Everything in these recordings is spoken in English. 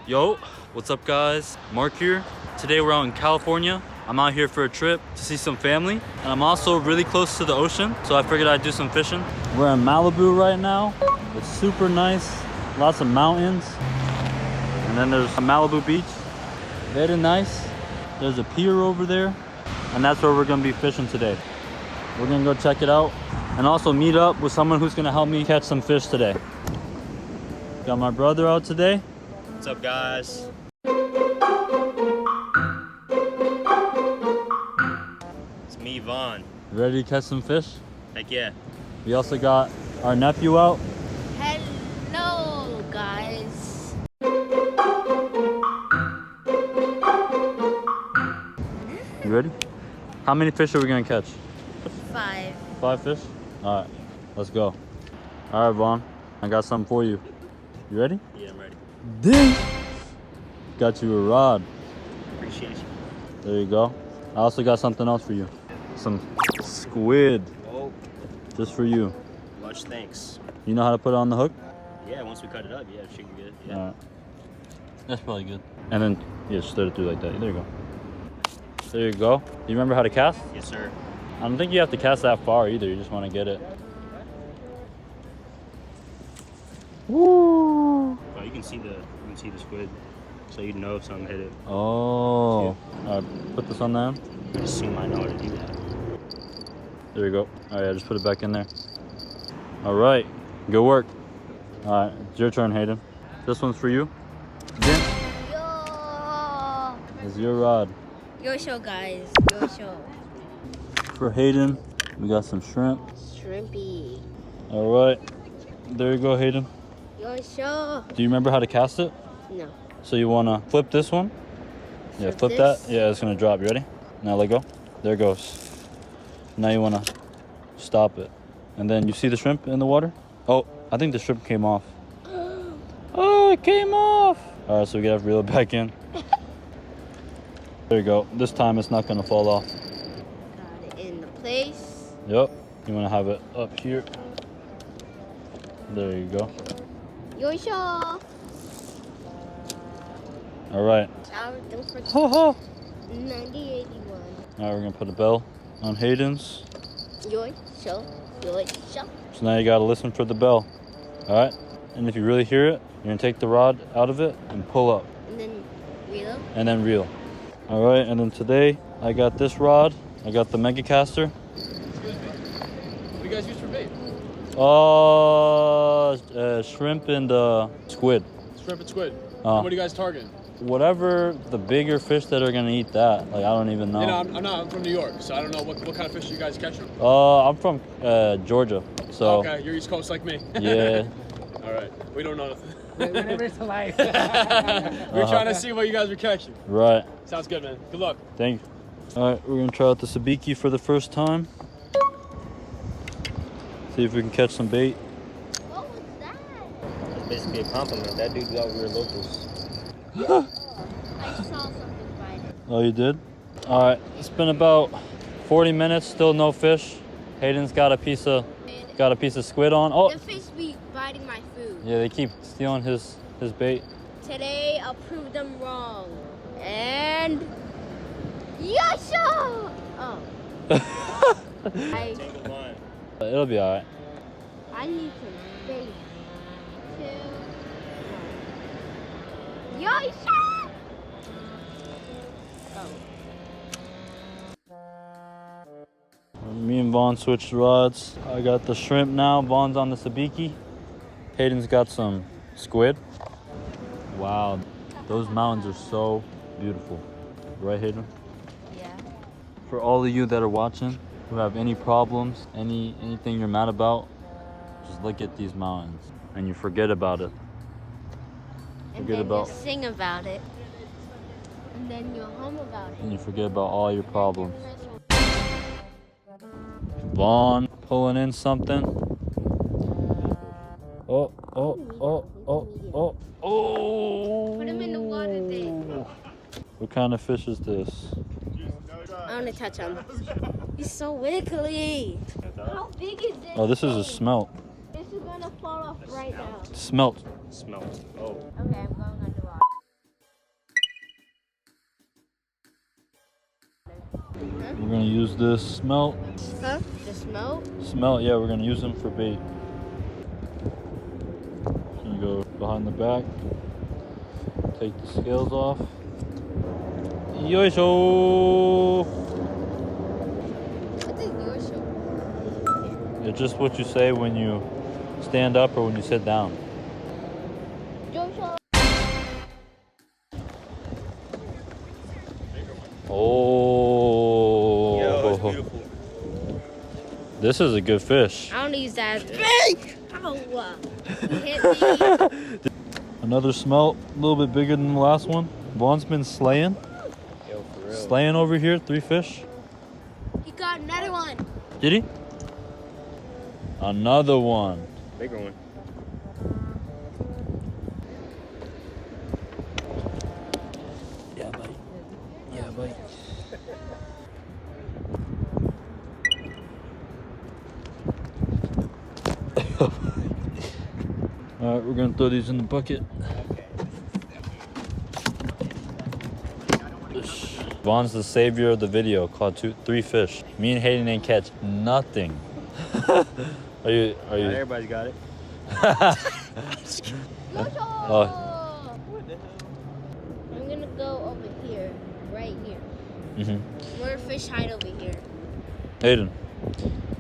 Yo, what's up guys? Mark here. Today we're out in California. I'm out here for a trip to see some family. And I'm also really close to the ocean, so I figured I'd do some fishing. We're in Malibu right now. It's super nice. Lots of mountains. And then there's a Malibu beach. Very nice. There's a pier over there. And that's where we're gonna be fishing today. We're gonna go check it out. And also meet up with someone who's gonna help me catch some fish today. Got my brother out today. What's up, guys? It's me, Vaughn. Ready to catch some fish? Heck yeah. We also got our nephew out. Hello, guys. You ready? How many fish are we gonna catch? 5. 5 fish? All right, let's go. All right, Vaughn, I got something for you. You ready? Yeah, I'm ready. Ding! Got you a rod. Appreciate you. There you go. I also got something else for you. Some squid. Oh, just for you. much thanks. You know how to put it on the hook? Yeah, once we cut it up, yeah, it should be good. Yeah. All right. That's probably good. And then, yeah, just throw it through like that. There you go. There you go. You remember how to cast? Yes, sir. I don't think you have to cast that far either. You just want to get it. Woo! Oh, you can see the squid, so you know if something hit it. Oh. All right, put this on there. I assume I know how to do that. There you go. All right, just put it back in there. All right, good work. All right, it's your turn, Hayden. This one's for you. Again. Yo. It's your rod. Your show, guys. Your show. For Hayden, we got some shrimp. Shrimpy. All right, there you go, Hayden. Your show. Do you remember how to cast it? No. So you wanna flip this one? Yeah, flip that. Yeah, it's gonna drop. You ready? Now let go. There it goes. Now you wanna stop it. And then you see the shrimp in the water? Oh, I think the shrimp came off. Oh, it came off. All right, so we gotta reel it back in. There you go. This time it's not gonna fall off. Got it in the place. Yep. You wanna have it up here. There you go. Your show. All right. Don't forget. Ho ho. 9081. Now we're gonna put a bell on Hayden's. Your show. Your show. So now you gotta listen for the bell. All right. And if you really hear it, you're gonna take the rod out of it and pull up. And then reel. And then reel. All right. And then today I got this rod. I got the Mega Caster. Excuse me. What do you guys use for bait? Shrimp and squid. Shrimp and squid. What are you guys targeting? Whatever the bigger fish that are gonna eat that. Like I don't even know. You know, I'm not. I'm from New York, so I don't know what kind of fish you guys catching. I'm from Georgia. So. Okay, you're East Coast like me. Yeah. All right, we don't know nothing. Whatever it's like. We're trying to see what you guys are catching. Right. Sounds good, man. Good luck. Thank you. All right, we're gonna try out the sabiki for the first time. See if we can catch some bait. What was that? That's basically a compliment. That dude thought we were locals. I saw something bite it. Oh, you did? All right, it's been about 40 minutes, still no fish. Hayden's got a piece of squid on. Oh, The fish be biting my food. yeah, they keep stealing his bait. Today I'll prove them wrong. And Yasha! Oh. Take the line. It'll be all right. I need some space. 2, 1. Yasha! Oh. Me and Vaughn switched rods. I got the shrimp now. Vaughn's on the sabiki. Hayden's got some squid. Wow, those mountains are so beautiful. Right, Hayden? Yeah. For all of you that are watching, who have any problems, anything you're mad about, just look at these mountains and you forget about it. And Forget then about- you sing about it. And then you're home about it. And you forget about all your problems. Vaughn pulling in something. Oh. Put him in the water then. What kind of fish is this? I want to touch him. He's so wiggly. How big is this? Oh, this is a smelt. This is gonna fall off right now. Smelt. Smelt. Oh. Okay, I'm going underwater. We're gonna use this smelt. Huh? The smell? Smelt, yeah, we're gonna use them for bait. Gonna go behind the back. Take the scales off. Yoisho! What is your show? It's just what you say when you stand up or when you sit down. Your show. Oh! Yo, it's beautiful. This is a good fish. I don't use that as big. Ow. You hit me. Another smelt, a little bit bigger than the last one. Vaughn's been slaying. Yo, for real. Slaying over here, 3 fish. He got another one. Did he? Another one. Bigger one. Yeah, buddy. Yeah, buddy. Alright, we're gonna throw these in the bucket. Vaughn's the savior of the video. Caught 3 fish. Me and Hayden ain't catch nothing. Are you? Not everybody's got it. Oh. I'm gonna go over here, right here. Mhm. More fish hide over here. Hayden,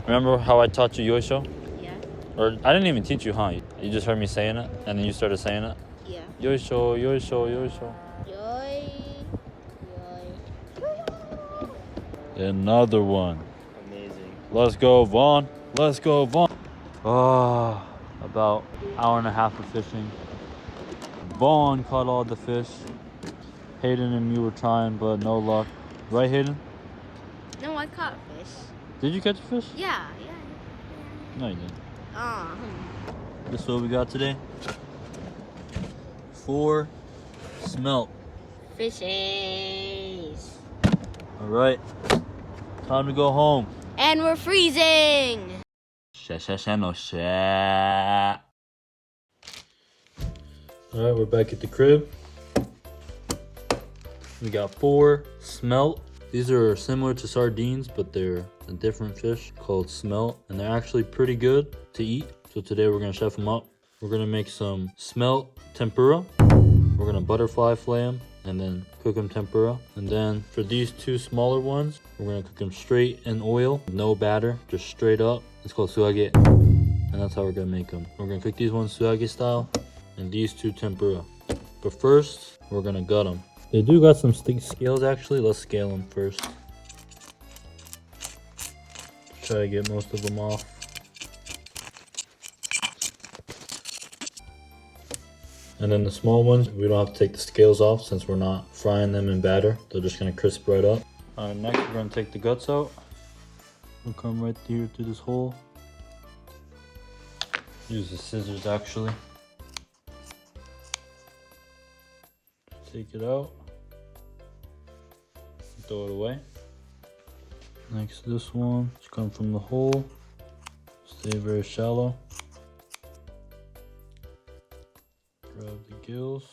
remember how I taught you yoisho? Yeah. Or I didn't even teach you, huh? You just heard me saying it, and then you started saying it. Yeah. Yoisho, yoisho, yoisho. Yoy. Another one. Amazing. Let's go, Vaughn. Let's go, Vaughn. Ah, about hour and a half of fishing. Vaughn caught all the fish. Hayden and me were trying, but no luck. Right, Hayden? No, I caught fish. Did you catch a fish? Yeah. No, you didn't. This is what we got today. 4 smelt. Fishes. All right, time to go home. And we're freezing. All right, we're back at the crib. We got 4 smelt. These are similar to sardines, but they're a different fish called smelt, and they're actually pretty good to eat. So today we're gonna chef them up. We're gonna make some smelt tempura. We're gonna butterfly flay them and then cook them tempura. And then for these 2 smaller ones, we're gonna cook them straight in oil, no batter, just straight up. It's called suage, and that's how we're gonna make them. We're gonna cook these ones suage style, and these 2 tempura. But first, we're gonna gut them. They do got some scales actually. Let's scale them first. Try to get most of them off. And then the small ones, we don't have to take the scales off since we're not frying them in batter. They're just gonna crisp right up. Next we're gonna take the guts out. We'll come right here through this hole. Use the scissors actually. Take it out. Throw it away. Next this one, just come from the hole. Stay very shallow. Grab the gills,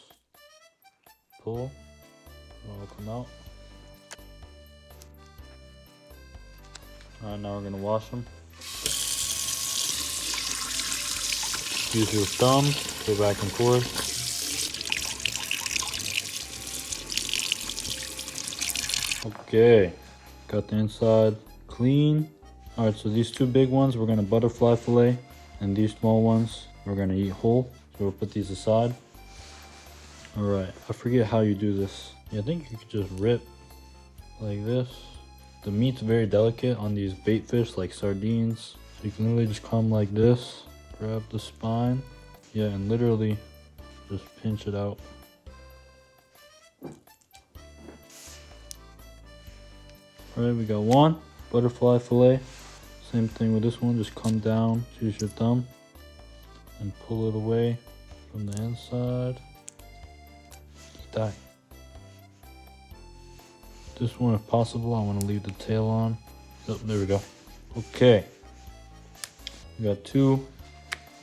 pull, it'll all come out. Alright, now we're gonna wash them. Use your thumb, go back and forth. Okay, got the inside clean. Alright, so these 2 big ones we're gonna butterfly fillet, and these small ones we're gonna eat whole. So we'll put these aside. Alright, I forget how you do this. Yeah, I think you could just rip like this. The meat's very delicate on these bait fish like sardines. So you can literally just come like this, grab the spine. Yeah, and literally just pinch it out. Alright, we got 1 butterfly fillet. Same thing with this one, just come down, use your thumb and pull it away from the inside. Die. This one, if possible, I want to leave the tail on. Oh, there we go. Okay. We got 2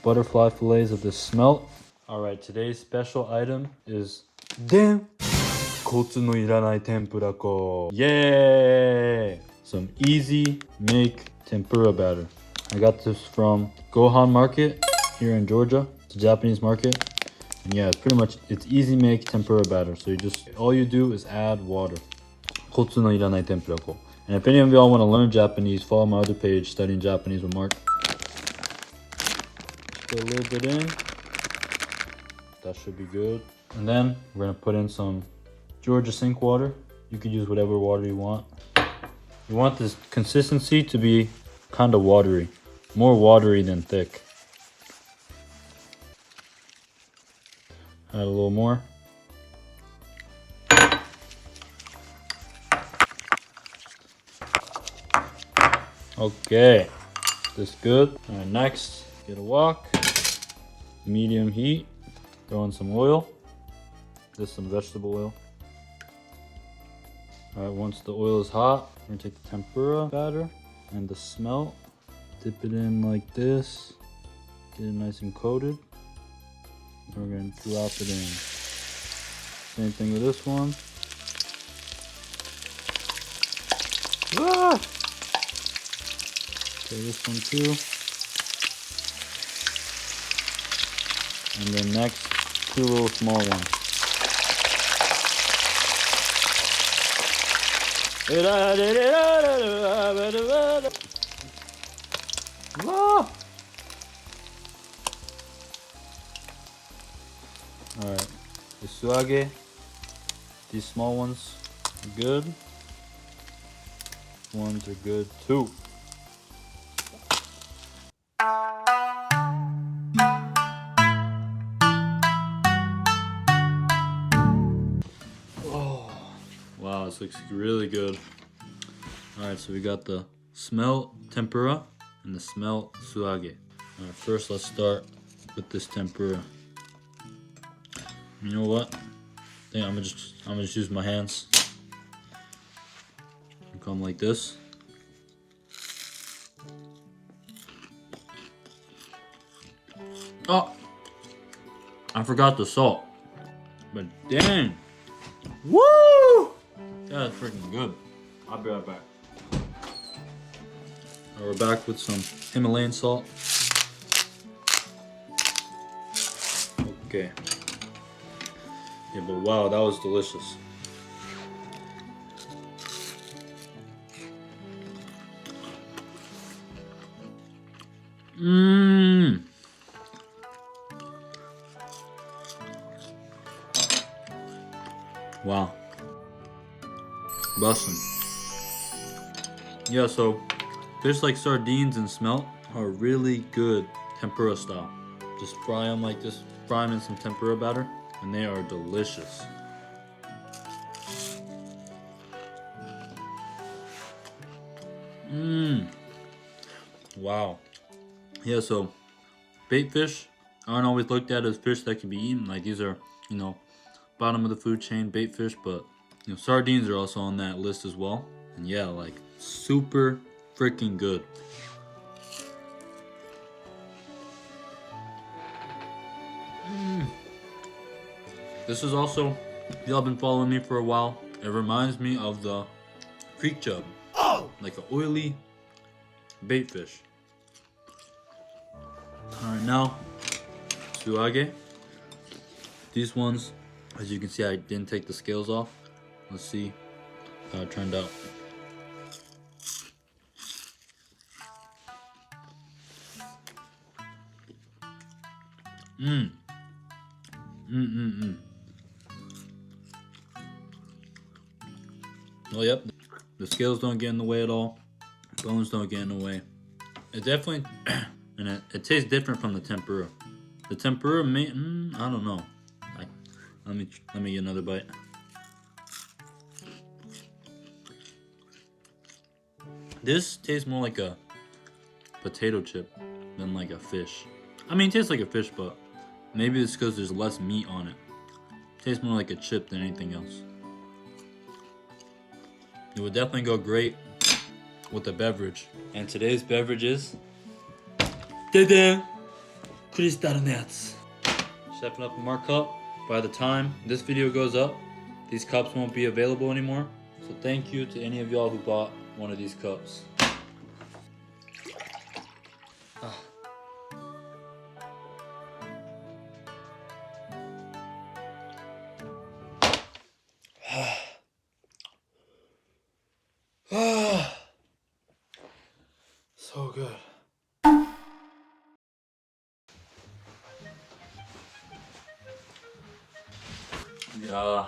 butterfly fillets of this smelt. Alright, today's special item is kotsu no iranai tempura ko. Yay! some easy make tempura batter. I got this from Gohan Market here in Georgia. It's a Japanese market. And yeah, it's easy make tempura batter. So all you do is add water. Kotsu no iranai tempura ko. And if any of y'all want to learn Japanese, follow my other page, Studying Japanese with Mark. Put a little bit in. That should be good. And then we're gonna put in some Georgia sink water. You could use whatever water you want. You want this consistency to be kind of watery. More watery than thick. Add a little more. Okay, this good. All right, next, get a wok. Medium heat. Throw in some oil. This is some vegetable oil. All right, once the oil is hot, we're gonna take the tempura batter and the smelt. Dip it in like this. Get it nice and coated. And we're gonna drop it in. Same thing with this one. Ah! Okay, this one too. And then next, 2 little small ones. Ah! Alright, the suage, these small ones are good. Ones are good too. Oh, wow, this looks really good. Alright, so we got the smelt tempura and the smelt suage. Alright, first let's start with this tempura. You know what? I think I'm gonna just use my hands. Come like this. Oh, I forgot the salt. But dang, woo! That's freaking good. I'll be right back. Now we're back with some Himalayan salt. Okay. Yeah, but wow, that was delicious. Mmm. Wow. Bussin'. Yeah, so fish like sardines and smelt are really good tempura style. Just fry them like this, fry them in some tempura batter, and they are delicious. Mmm. Wow. Yeah, so bait fish aren't always looked at as fish that can be eaten. Like these are, you know, bottom of the food chain bait fish, but you know, sardines are also on that list as well. And yeah, like super freaking good. This is also, if y'all been following me for a while, it reminds me of the creek chub. Oh! Like an oily bait fish. Alright, now, suage. These ones, as you can see, I didn't take the scales off. Let's see how it turned out. Well, yep, the scales don't get in the way at all. Bones don't get in the way. It definitely, and it tastes different from the tempura. The tempura, I don't know. Let me get another bite. This tastes more like a potato chip than like a fish. I mean, it tastes like a fish, but maybe it's because there's less meat on it. It tastes more like a chip than anything else. It would definitely go great with a beverage. And today's beverage is Crystal Nuts. Chefing up more cup. By the time this video goes up, these cups won't be available anymore. So thank you to any of y'all who bought one of these cups. So good. Yeah,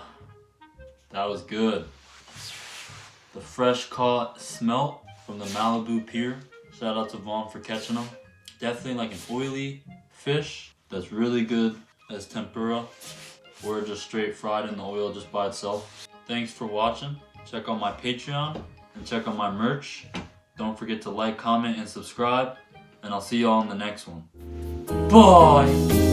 that was good. The fresh caught smelt from the Malibu Pier. Shout out to Vaughn for catching them. Definitely like an oily fish that's really good as tempura or just straight fried in the oil just by itself. Thanks for watching. Check out my Patreon and check out my merch. Don't forget to like, comment, and subscribe. And I'll see y'all in the next one. Bye!